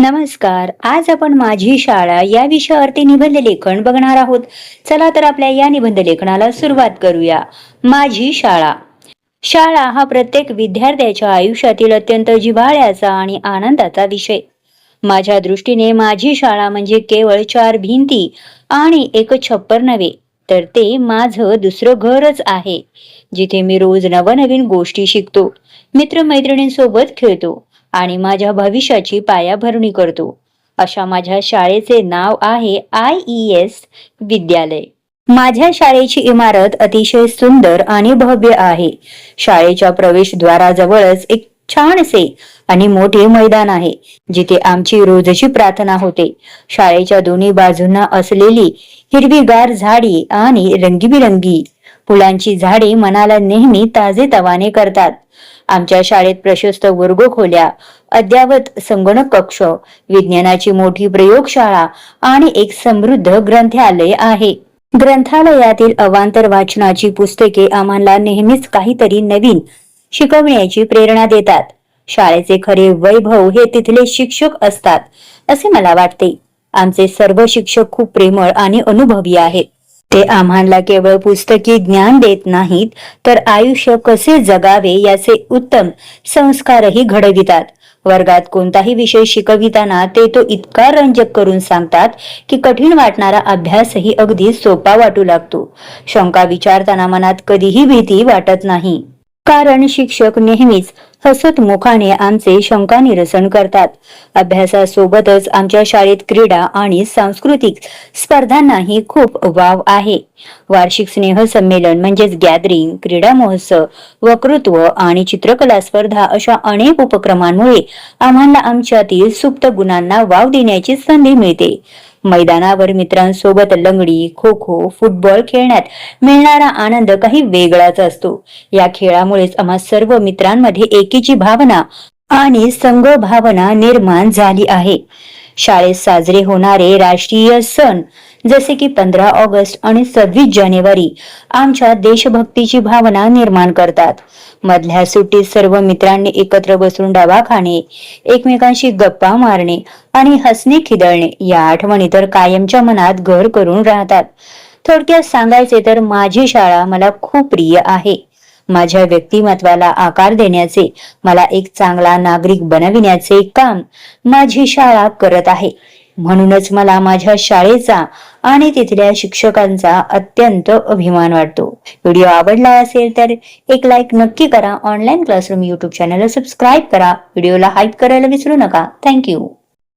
नमस्कार. आज आपण माझी शाळा या विषयावरती निबंध लेखन बघणार आहोत. चला तर आपल्या या निबंध लेखनाला सुरुवात करूया. माझी शाळा. शाळा हा प्रत्येक विद्यार्थ्याच्या आयुष्यातील अत्यंत जिव्हाळ्याचा आणि आनंदाचा विषय. माझ्या दृष्टीने माझी शाळा म्हणजे केवळ चार भिंती आणि एक छप्पर नव्हे, तर ते माझं दुसरं घरच आहे, जिथे मी रोज नवनवीन गोष्टी शिकतो, मित्रमैत्रिणींसोबत खेळतो आणि माझ्या भविष्याची पायाभरणी करतो. अशा माझ्या शाळेचे नाव आहे IES विद्यालय. माझ्या शाळेची इमारत अतिशय सुंदर आणि भव्य आहे. शाळेच्या प्रवेशद्वाराजवळच एक छानसे आणि मोठे मैदान आहे, जिथे आमची रोजची प्रार्थना होते. शाळेच्या दोन्ही बाजूंना असलेली हिरवीगार झाडी आणि रंगीबिरंगी फुलांची झाडे मनाला नेहमी ताजेतवाने करतात. आमच्या शाळेत प्रशस्त वर्गखोल्या, अद्ययावत संगणक कक्ष, विज्ञानाची मोठी प्रयोगशाळा आणि एक समृद्ध ग्रंथालय आहे. ग्रंथालयातील अवांतर वाचनाची पुस्तके आम्हाला नेहमीच काहीतरी नवीन शिकवण्याची प्रेरणा देतात. शाळेचे खरे वैभव हे तिथले शिक्षक असतात, असे मला वाटते. आमचे सर्व शिक्षक खूप प्रेमळ आणि अनुभवी आहेत. ते आम्हाला केवळ पुस्तकी ज्ञान देत नाहीत, तर आयुष्य कसे जगावे याचे उत्तम संस्कारही घडवितात. वर्गात कोणताही विषय शिकविताना ते तो इतका रंजक करून सांगतात की कठीण वाटणारा अभ्यासही अगदी सोपा वाटू लागतो. शंका विचारताना मनात कधीही भीती वाटत नाही, कारण शिक्षक नेहमीच हसतमुखाने आमचे शंका निरसन करतात. अभ्यासासोबतच आमच्या शाळेत क्रीडा आणि सांस्कृतिक स्पर्धांनाही खूप वाव आहे. वार्षिक स्नेह संमेलन म्हणजेच गॅदरिंग, क्रीडा महोत्सव, वक्तृत्व आणि चित्रकला स्पर्धा अशा अनेक उपक्रमांमुळे आम्हाला आमच्यातील सुप्त गुणांना वाव देण्याची संधी मिळते. मैदानावर मित्रांसोबत लंगडी, खो खो, फुटबॉल खेळण्यात मिळणारा आनंद काही वेगळाच असतो. या खेळामुळेच आम्हा सर्व मित्रांमध्ये एकीची भावना आणि संघ भावना निर्माण झाली आहे. शाळेत साजरे होणारे राष्ट्रीय सण जसे की 15 ऑगस्ट आणि 26 जानेवारी आमच्या देशभक्तीची भावना निर्माण करतात. मधल्या सुट्टीत सर्व मित्रांनी एकत्र बसून डबा खाणे, एकमेकांशी गप्पा मारणे आणि हसणे खिदळणे या आठवणी तर कायमच्या मनात घर करून राहतात. थोडक्यात सांगायचे तर माझी शाळा मला खूप प्रिय आहे. माझ्या व्यक्तिमत्वाला आकार देण्याचे, मला एक चांगला नागरिक बनविण्याचे काम माझी शाळा करत आहे. म्हणूनच मला माझ्या शाळेचा आणि तिथल्या शिक्षकांचा अत्यंत अभिमान वाटतो. व्हिडिओ आवडला असेल तर एक लाईक नक्की करा. ऑनलाईन क्लासरूम YouTube चॅनलला सबस्क्राईब करा. व्हिडिओला हाईप करायला विसरू नका. थँक्यू.